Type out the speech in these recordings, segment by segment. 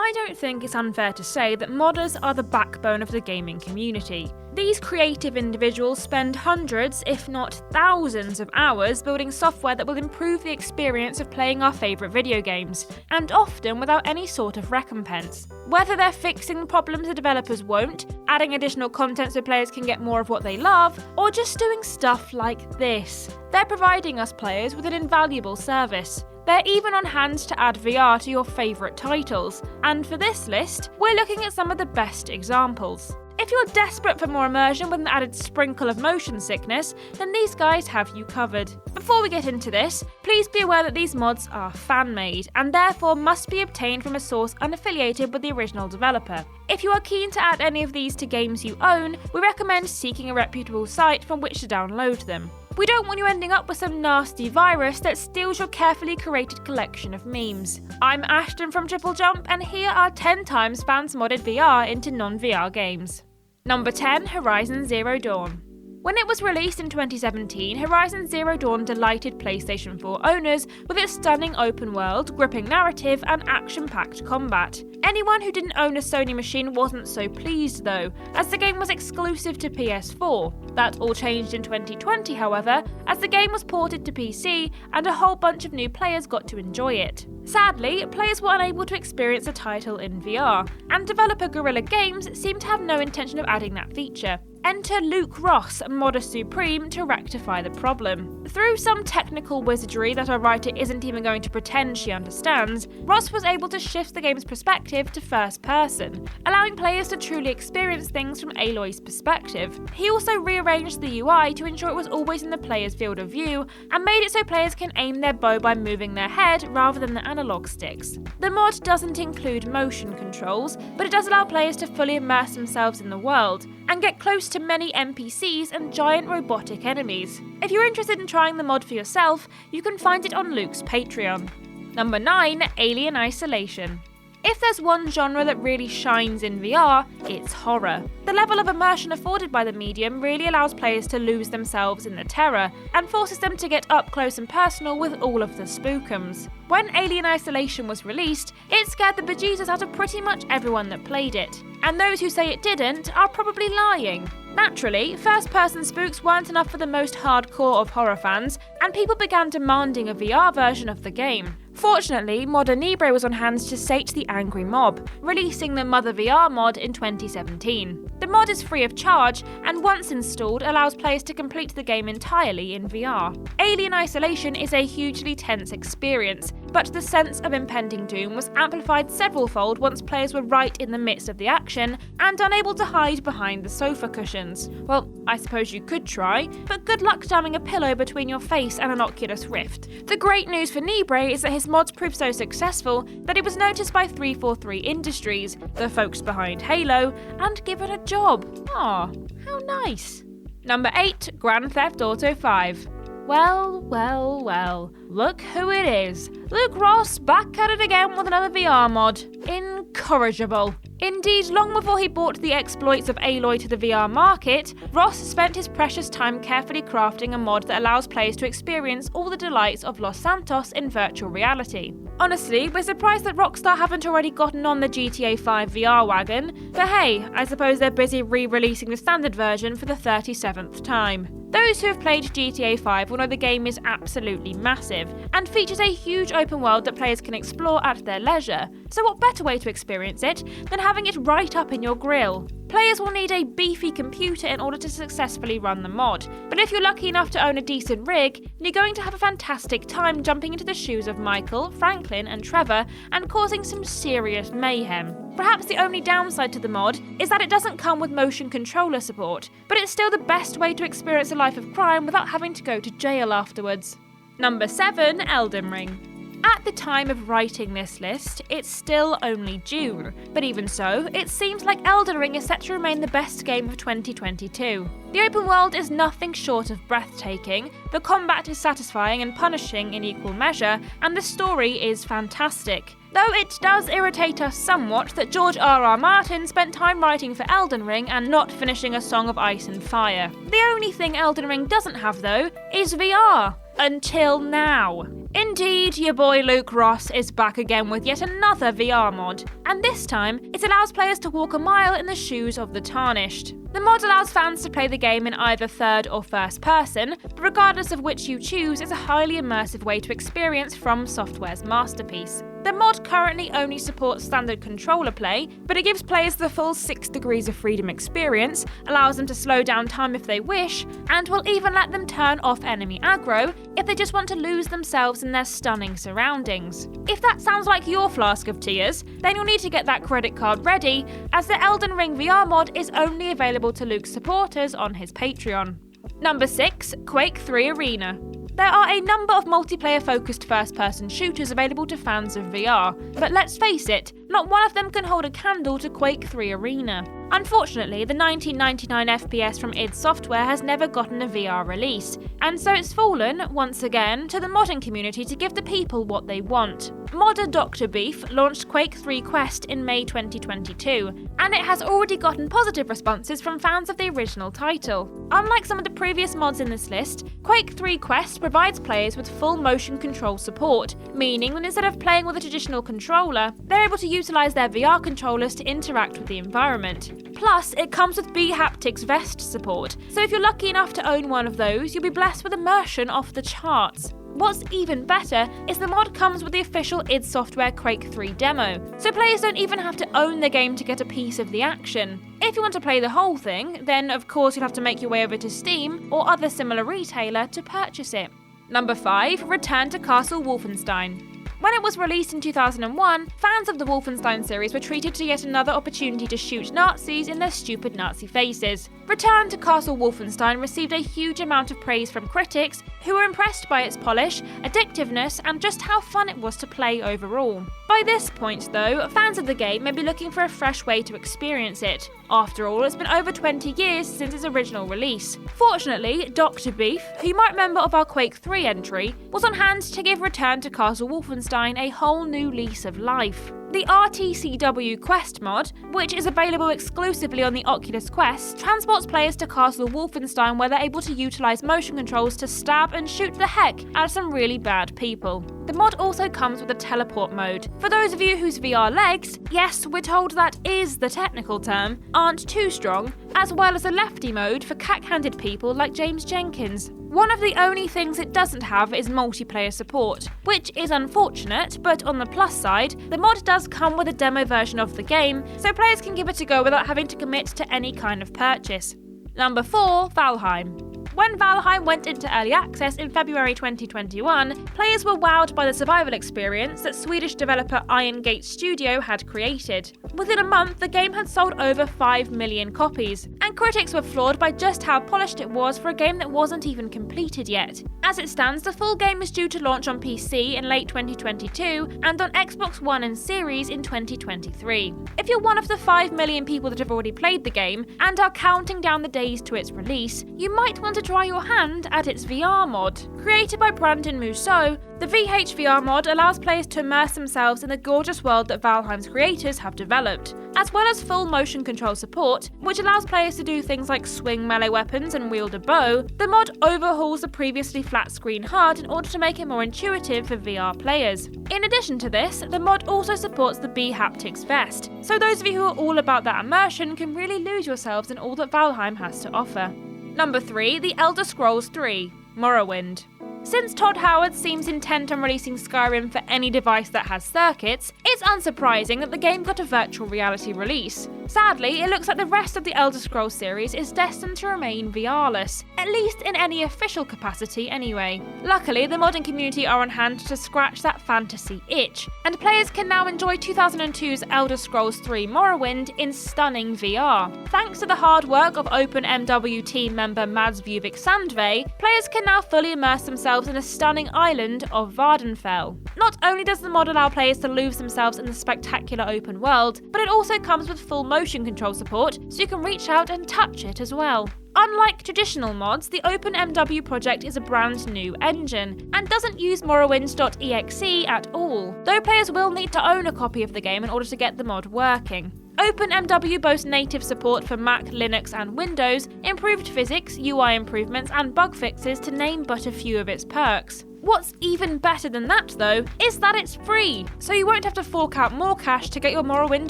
I don't think it's unfair to say that modders are the backbone of the gaming community. These creative individuals spend hundreds, if not thousands of hours building software that will improve the experience of playing our favourite video games, and often without any sort of recompense. Whether they're fixing problems the developers won't, adding additional content so players can get more of what they love, or just doing stuff like this, they're providing us players with an invaluable service. They're even on hand to add VR to your favourite titles, and for this list, we're looking at some of the best examples. If you're desperate for more immersion with an added sprinkle of motion sickness, then these guys have you covered. Before we get into this, please be aware that these mods are fan-made, and therefore must be obtained from a source unaffiliated with the original developer. If you are keen to add any of these to games you own, we recommend seeking a reputable site from which to download them. We don't want you ending up with some nasty virus that steals your carefully curated collection of memes. I'm Ashton from TripleJump, and here are 10 times fans modded VR into non-VR games. Number 10. Horizon Zero Dawn. When it was released in 2017, Horizon Zero Dawn delighted PlayStation 4 owners with its stunning open world, gripping narrative, and action-packed combat. Anyone who didn't own a Sony machine wasn't so pleased though, as the game was exclusive to PS4. That all changed in 2020, however, as the game was ported to PC and a whole bunch of new players got to enjoy it. Sadly, players were unable to experience the title in VR, and developer Guerrilla Games seemed to have no intention of adding that feature. Enter Luke Ross, modder supreme, to rectify the problem. Through some technical wizardry that our writer isn't even going to pretend she understands, Ross was able to shift the game's perspective to first person, allowing players to truly experience things from Aloy's perspective. He also rearranged the UI to ensure it was always in the player's field of view, and made it so players can aim their bow by moving their head rather than the analog sticks. The mod doesn't include motion controls, but it does allow players to fully immerse themselves in the world, and get close to many NPCs and giant robotic enemies. If you're interested in trying the mod for yourself, you can find it on Luke's Patreon. Number 9. Alien Isolation. If there's one genre that really shines in VR, it's horror. The level of immersion afforded by the medium really allows players to lose themselves in the terror, and forces them to get up close and personal with all of the spookums. When Alien Isolation was released, it scared the bejesus out of pretty much everyone that played it. And those who say it didn't are probably lying. Naturally, first-person spooks weren't enough for the most hardcore of horror fans, and people began demanding a VR version of the game. Fortunately, modder Libre was on hand to sate the angry mob, releasing the Mother VR mod in 2017. The mod is free of charge, and once installed allows players to complete the game entirely in VR. Alien Isolation is a hugely tense experience, but the sense of impending doom was amplified several-fold once players were right in the midst of the action and unable to hide behind the sofa cushions. Well, I suppose you could try, but good luck jamming a pillow between your face and an Oculus Rift. The great news for Libre is that his mods proved so successful that it was noticed by 343 Industries, the folks behind Halo, and given a job. Aw, how nice. Number 8. Grand Theft Auto 5. Well, well, well, look who it is. Luke Ross back at it again with another VR mod. Incorrigible. Indeed, long before he brought the exploits of Aloy to the VR market, Ross spent his precious time carefully crafting a mod that allows players to experience all the delights of Los Santos in virtual reality. Honestly, we're surprised that Rockstar haven't already gotten on the GTA 5 VR wagon, but hey, I suppose they're busy re-releasing the standard version for the 37th time. Those who have played GTA 5 will know the game is absolutely massive, and features a huge open world that players can explore at their leisure. So what better way to experience it than having it right up in your grill? Players will need a beefy computer in order to successfully run the mod, but if you're lucky enough to own a decent rig, you're going to have a fantastic time jumping into the shoes of Michael, Franklin and Trevor and causing some serious mayhem. Perhaps the only downside to the mod is that it doesn't come with motion controller support, but it's still the best way to experience a life of crime without having to go to jail afterwards. Number 7. Elden Ring. At the time of writing this list, it's still only June, but even so, it seems like Elden Ring is set to remain the best game of 2022. The open world is nothing short of breathtaking, the combat is satisfying and punishing in equal measure, and the story is fantastic. Though it does irritate us somewhat that George R.R. Martin spent time writing for Elden Ring and not finishing A Song of Ice and Fire. The only thing Elden Ring doesn't have though is VR. Until now. Indeed, your boy Luke Ross is back again with yet another VR mod, and this time it allows players to walk a mile in the shoes of the tarnished. The mod allows fans to play the game in either third or first person, but regardless of which you choose, it's a highly immersive way to experience From Software's masterpiece. The mod currently only supports standard controller play, but it gives players the full 6 degrees of freedom experience, allows them to slow down time if they wish, and will even let them turn off enemy aggro if they just want to lose themselves in their stunning surroundings. If that sounds like your flask of tears, then you'll need to get that credit card ready, as the Elden Ring VR mod is only available to Luke's supporters on his Patreon. Number 6. Quake 3 Arena. There are a number of multiplayer-focused first-person shooters available to fans of VR, but let's face it, not one of them can hold a candle to Quake 3 Arena. Unfortunately, the 1999 FPS from id Software has never gotten a VR release, and so it's fallen, once again, to the modding community to give the people what they want. Modder Dr. Beef launched Quake 3 Quest in May 2022, and it has already gotten positive responses from fans of the original title. Unlike some of the previous mods in this list, Quake 3 Quest provides players with full motion control support, meaning that instead of playing with a traditional controller, they're able to utilise their VR controllers to interact with the environment. Plus, it comes with bHaptics Vest support, so if you're lucky enough to own one of those, you'll be blessed with immersion off the charts. What's even better is the mod comes with the official id Software Quake 3 demo, so players don't even have to own the game to get a piece of the action. If you want to play the whole thing, then of course you'll have to make your way over to Steam or other similar retailer to purchase it. Number 5. Return to Castle Wolfenstein. When it was released in 2001, fans of the Wolfenstein series were treated to yet another opportunity to shoot Nazis in their stupid Nazi faces. Return to Castle Wolfenstein received a huge amount of praise from critics, who were impressed by its polish, addictiveness, and just how fun it was to play overall. By this point, though, fans of the game may be looking for a fresh way to experience it. After all, it's been over 20 years since its original release. Fortunately, Dr. Beef, who you might remember of our Quake 3 entry, was on hand to give Return to Castle Wolfenstein a whole new lease of life. The RTCW Quest mod, which is available exclusively on the Oculus Quest, transports players to Castle Wolfenstein where they're able to utilise motion controls to stab and shoot the heck out of some really bad people. The mod also comes with a teleport mode. For those of you whose VR legs, yes, we're told that is the technical term, aren't too strong, as well as a lefty mode for cack-handed people like James Jenkins. One of the only things it doesn't have is multiplayer support, which is unfortunate, but on the plus side, the mod does come with a demo version of the game, so players can give it a go without having to commit to any kind of purchase. Number 4. Valheim. When Valheim went into early access in February 2021, players were wowed by the survival experience that Swedish developer Iron Gate Studio had created. Within a month, the game had sold over 5 million copies, and critics were floored by just how polished it was for a game that wasn't even completed yet. As it stands, the full game is due to launch on PC in late 2022 and on Xbox One and Series in 2023. If you're one of the 5 million people that have already played the game and are counting down the days to its release, you might want to try your hand at its VR mod. Created by Brandon Musso, the VHVR mod allows players to immerse themselves in the gorgeous world that Valheim's creators have developed, as well as full motion control support, which allows players to do things like swing melee weapons and wield a bow. The mod overhauls the previously flat screen HUD in order to make it more intuitive for VR players. In addition to this, the mod also supports the bHaptics Vest, so those of you who are all about that immersion can really lose yourselves in all that Valheim has to offer. Number 3. The Elder Scrolls 3 Morrowind. Since Todd Howard seems intent on releasing Skyrim for any device that has circuits, it's unsurprising that the game got a virtual reality release. Sadly, it looks like the rest of the Elder Scrolls series is destined to remain VR-less, at least in any official capacity anyway. Luckily, the modding community are on hand to scratch that fantasy itch, and players can now enjoy 2002's Elder Scrolls 3 Morrowind in stunning VR. Thanks to the hard work of OpenMW team member Mads Buvik Sandve, players can now fully immerse themselves in a stunning island of Vardenfell. Not only does the mod allow players to lose themselves in the spectacular open world, but it also comes with full motion control support, so you can reach out and touch it as well. Unlike traditional mods, the OpenMW project is a brand new engine, and doesn't use Morrowind.exe at all, though players will need to own a copy of the game in order to get the mod working. OpenMW boasts native support for Mac, Linux and Windows, improved physics, UI improvements and bug fixes to name but a few of its perks. What's even better than that though, is that it's free, so you won't have to fork out more cash to get your Morrowind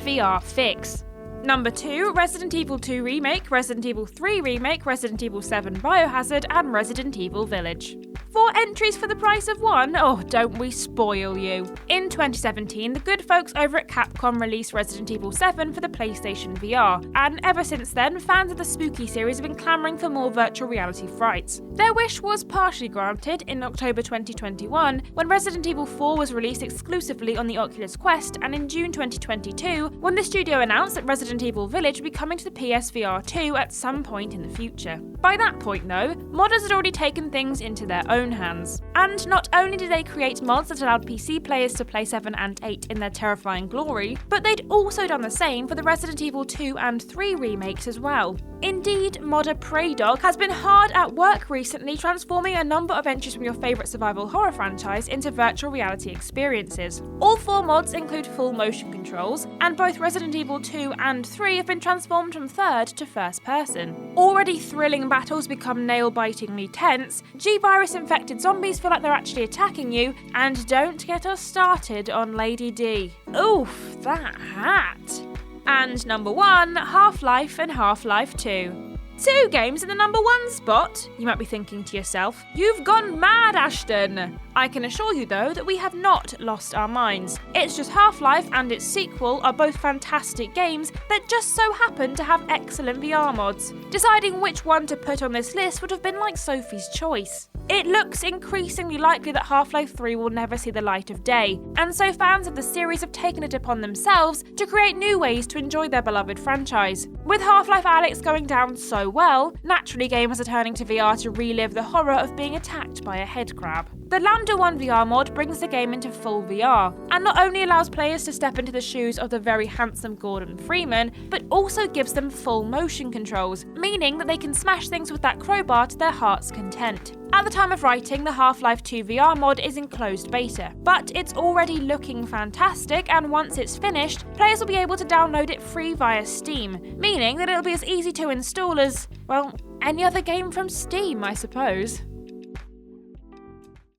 VR fix. Number 2, Resident Evil 2 Remake, Resident Evil 3 Remake, Resident Evil 7 Biohazard, and Resident Evil Village. 4 entries for the price of 1? Oh, don't we spoil you. In 2017, the good folks over at Capcom released Resident Evil 7 for the PlayStation VR, and ever since then, fans of the spooky series have been clamouring for more virtual reality frights. Their wish was partially granted in October 2021, when Resident Evil 4 was released exclusively on the Oculus Quest, and in June 2022, when the studio announced that Resident Evil Village would be coming to the PSVR 2 at some point in the future. By that point though, modders had already taken things into their own hands. And not only did they create mods that allowed PC players to play 7 and 8 in their terrifying glory, but they'd also done the same for the Resident Evil 2 and 3 remakes as well. Indeed, modder Preydog has been hard at work recently transforming a number of entries from your favourite survival horror franchise into virtual reality experiences. All 4 mods include full motion controls, and both Resident Evil 2 and 3 have been transformed from third to first person. Already thrilling battles become nail-bitingly tense, G-Virus infected zombies feel like they're actually attacking you, and don't get us started on Lady D. Oof, that hat! And number 1, Half-Life and Half-Life 2. 2 games in the number 1 spot? You might be thinking to yourself, you've gone mad, Ashton! I can assure you though that we have not lost our minds. It's just Half-Life and its sequel are both fantastic games that just so happen to have excellent VR mods. Deciding which one to put on this list would have been like Sophie's choice. It looks increasingly likely that Half-Life 3 will never see the light of day, and so fans of the series have taken it upon themselves to create new ways to enjoy their beloved franchise. With Half-Life Alyx going down so well, naturally gamers are turning to VR to relive the horror of being attacked by a headcrab. The Lambda 1 VR mod brings the game into full VR, and not only allows players to step into the shoes of the very handsome Gordon Freeman, but also gives them full motion controls, meaning that they can smash things with that crowbar to their heart's content. At the time of writing, the Half-Life 2 VR mod is in closed beta, but it's already looking fantastic, and once it's finished, players will be able to download it free via Steam, meaning that it'll be as easy to install as, well, any other game from Steam, I suppose.